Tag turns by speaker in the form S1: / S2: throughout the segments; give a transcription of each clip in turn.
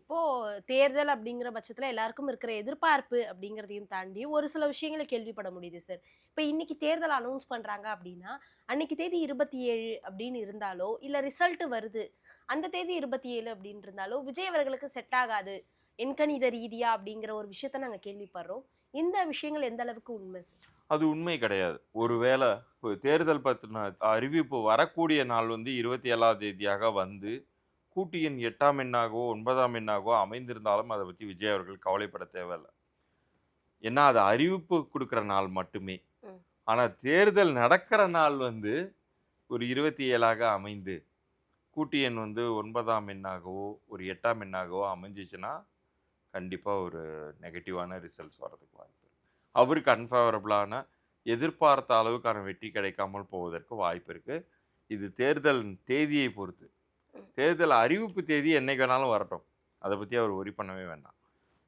S1: இப்போ தேர்தல் அப்படிங்கிற பட்சத்துல எல்லாருக்கும் இருக்கிற எதிர்பார்ப்பு அப்படிங்கிறதையும் தாண்டி ஒரு சில விஷயங்களை கேள்விப்பட முடியுது சார். இப்ப இன்னைக்கு தேர்தல் அனௌன்ஸ் பண்றாங்க அப்படின்னா, அன்னைக்கு தேதி 27 அப்படின்னு இருந்தாலோ, இல்ல ரிசல்ட் வருது. அந்த தேதி 27 அப்படின்னு இருந்தாலோ, விஜய் அவர்களுக்கு செட் ஆகாது. எண்கணித ரீதியா அப்படிங்கிற ஒரு விஷயத்த நாங்க கேள்விப்படுறோம். இந்த விஷயங்கள் எந்த அளவுக்கு உண்மை சார்?
S2: அது உண்மை கிடையாது. ஒருவேள தேர்தல் பத்தின அறிவிப்பு வரக்கூடிய நாள் 27ஆம் தேதியாக வந்து, கூட்டு எண் 8ஆம் எண்ணாகவோ, 9ஆம் எண்ணாகவோ அமைந்திருந்தாலும் அத பத்தி விஜய் அவர்கள் கவலைப்பட தேவையில்ல. ஏன்னா, அது அறிவிப்பு குடுக்குற நாள் மட்டுமே.
S1: ம்.
S2: ஆனா, தேர்தல் நடக்கிற நாள் ஒரு 27ஆக அமைந்து, கூட்டு எண் 9ஆம் எண்ணாகவோ, ஒரு 8ஆம் எண்ணாகவோ அமைஞ்சுச்சுன்னா, கண்டிப்பா ஒரு நெகட்டிவான ரிசல்ட்ஸ் வரதுக்கு வாய்ப்பு இருக்கு. அவருக்கு அன்ஃபேவரபிளான எதிர்பார்த்த அளவுக்கான வெற்றி கிடைக்காமல் போவதற்கு வாய்ப்பு இருக்கு. இது தேர்தல் தேதியை பொறுத்து.
S1: ம்.
S2: தேர்தல் அறிவிப்பு தேதி என்னைக்கு வேணாலும் வரட்டும். அத பத்தி அவர் வொரி பண்ணவே வேண்டாம்.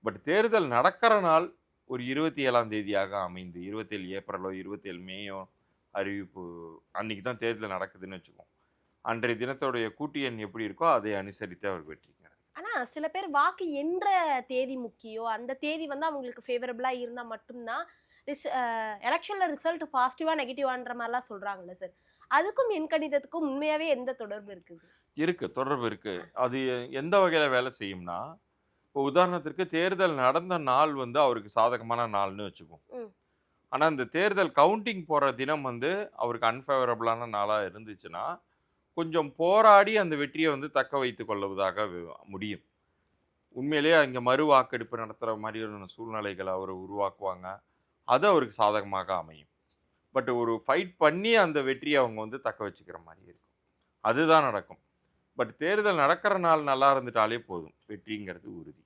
S2: பட் தேர்தல் நடக்கிற நாள் ஒரு 27ஆம் தேதியாக அமைந்து 27 ஏப்ரலோ, 27 மேயோ அறிவிப்பு அன்னைக்கு தான் தேர்தல் நடக்குதுன்னு வச்சுக்குவோம். அன்றைய தினத்தோடைய கூட்டு எண் எப்படி இருக்கோ, அதை அனுசரித்து அவர் வெற்றி கிடைக்கும்.
S1: ஆனா சில பேர் வாக்கு எண்ற தேதி முக்கியம். அந்த தேதி வந்து அவங்களுக்கு ஃபேவரபிளா இருந்தா மட்டும் தான் ரிஸ் அ எலக்ஷன்ல ரிசல்ட் பாசிட்டிவா, நெகட்டிவான்ற மாரிலாம் சொல்றாங்கல்ல சார். அதுக்கும் எண்கணிதத்துக்கும் உண்மையாவே எந்த தொடர்பு இருக்கு சார்?
S2: இருக்கு, தொடர்பு இருக்கு. அது எந்த வகையில வேலை செய்யும்னா, இப்போ உதாரணத்திற்கு தேர்தல் நடந்த நாள் அவருக்கு சாதகமான நாள்னு வச்சுக்குவோம்.
S1: ம்.
S2: ஆனா, இந்த தேர்தல் கவுண்டிங் போற தினம் அவருக்கு அன்ஃபேவரபிளான நாளா இருந்துச்சுன்னா, கொஞ்சம் போராடி அந்த வெற்றிய தக்க வைத்துக் கொள்வதாக முடியும். உண்மையிலேயே அங்க மறு வாக்கெடுப்பு நடத்துற மாரியான சூழ்நிலைகள அவரு உருவாக்குவாங்க. அது அவருக்கு சாதகமாக அமையும். பட் ஒரு ஃபைட் பண்ணி அந்த வெற்றிய அவங்க தக்க வச்சுக்கிற மாரி இருக்கும். அதுதான் நடக்கும். பட் தேர்தல் நடக்கிற நாள் நல்லா இருந்துட்டாலே போதும். வெற்றிங்கிறது உறுதி.